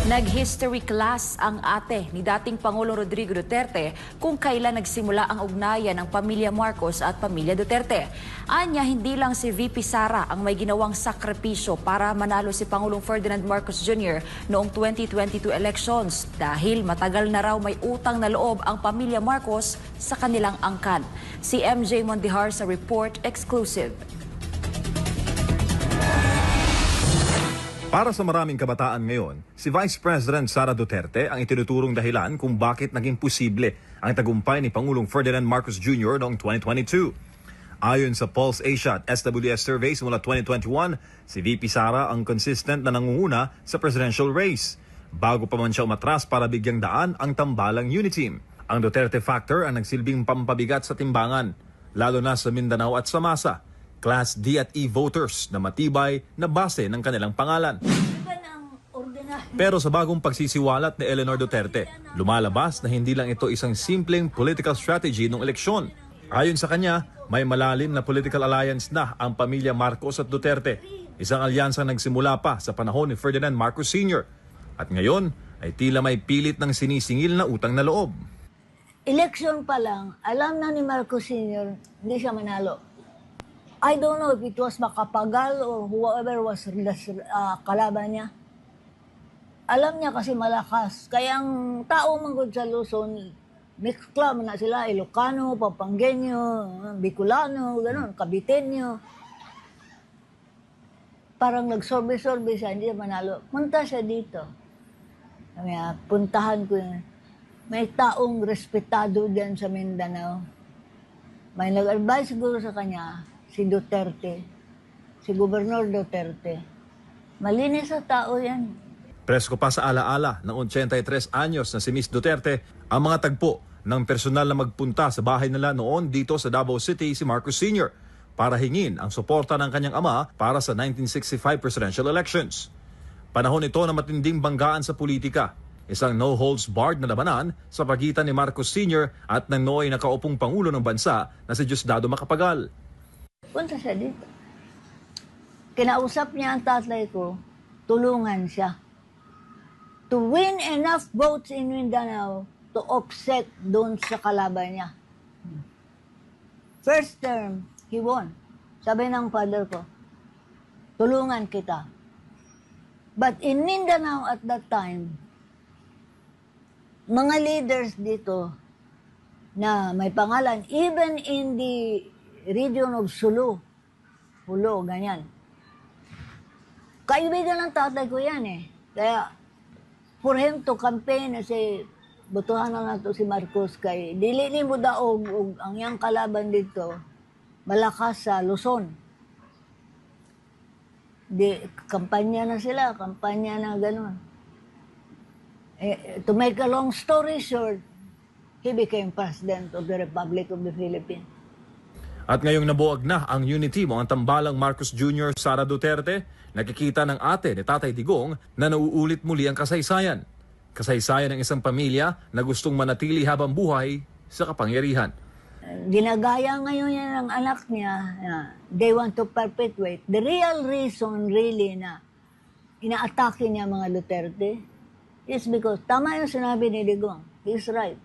Nag-history class ang ate ni dating Pangulong Rodrigo Duterte kung kailan nagsimula ang ugnayan ng pamilya Marcos at pamilya Duterte. Anya, hindi lang si VP Sara ang may ginawang sakripisyo para manalo si Pangulong Ferdinand Marcos Jr. noong 2022 elections dahil matagal na raw may utang na loob ang pamilya Marcos sa kanilang angkan. Si MJ Mondihar sa report exclusive. Para sa maraming kabataan ngayon, si Vice President Sara Duterte ang itinuturong dahilan kung bakit naging posible ang tagumpay ni Pangulong Ferdinand Marcos Jr. noong 2022. Ayon sa Pulse Asia at SWS surveys mula 2021, si VP Sara ang consistent na nangunguna sa presidential race. Bago pa man siya umatras para bigyang daan ang tambalang Uniteam. Ang Duterte factor ang nagsilbing pampabigat sa timbangan, lalo na sa Mindanao at Samasa. Class D at E voters na matibay na base ng kanilang pangalan. Pero sa bagong pagsisiwalat ni Eleanor Duterte, lumalabas na hindi lang ito isang simpleng political strategy ng eleksyon. Ayon sa kanya, may malalim na political alliance na ang pamilya Marcos at Duterte. Isang alyansang nagsimula pa sa panahon ni Ferdinand Marcos Sr. At ngayon ay tila may pilit ng sinisingil na utang na loob. Election pa lang, alam na ni Marcos Sr. hindi siya manalo. I don't know if it was Macapagal or whoever was kalaban niya. Alam niya kasi malakas. Kaya ang tao manggod sa Luzon, mixed club na sila, Ilocano, Papanggenyo, Bicolano, gano'n, Caviteño. Parang nagsorbe-sorbe siya, hindi siya manalo. Punta siya dito. Kaya puntahan ko yun. May taong respetado diyan sa Mindanao. May nag-advise siguro sa kanya, si Duterte, si Gobernador Duterte. Malinis sa tao yan. Presko pa sa alaala ng 83 anyos na si Miss Duterte ang mga tagpo ng personal na magpunta sa bahay nila noon dito sa Davao City si Marcos Sr. para hingin ang suporta ng kanyang ama para sa 1965 presidential elections. Panahon ito na matinding banggaan sa politika. Isang no-holds-barred na labanan sa pagitan ni Marcos Sr. at ng nooy nakaupong Pangulo ng bansa na si Diosdado Macapagal. Punta siya dito. Kinausap niya ang tatay ko, tulungan siya. To win enough votes in Mindanao to offset doon sa kalaban niya. First term, he won. Sabi ng father ko, tulungan kita. But in Mindanao at that time, mga leaders dito na may pangalan, even in the region of Sulu, Pulo, ganyan. Kaibigan ng tatay ko yan eh. Kaya, for him to campaign, say, butuhan na nato si Marcos kay dili ni mo daog ang yang kalaban dito, malakas sa Luzon. Kampanya na sila, kampanya na gano'n. To make a long story short, he became President of the Republic of the Philippines. At ngayong nabuwag na ang unity mo ang tambalang Marcos Jr. Sara Duterte, nakikita ng ate ni Tatay Digong na nauulit muli ang kasaysayan. Kasaysayan ng isang pamilya na gustong manatili habang buhay sa kapangyarihan. Ginagaya ngayon yan ng anak niya na they want to perpetuate. The real reason really na inaatake niya mga Duterte is because tama yung sinabi ni Digong. He's right.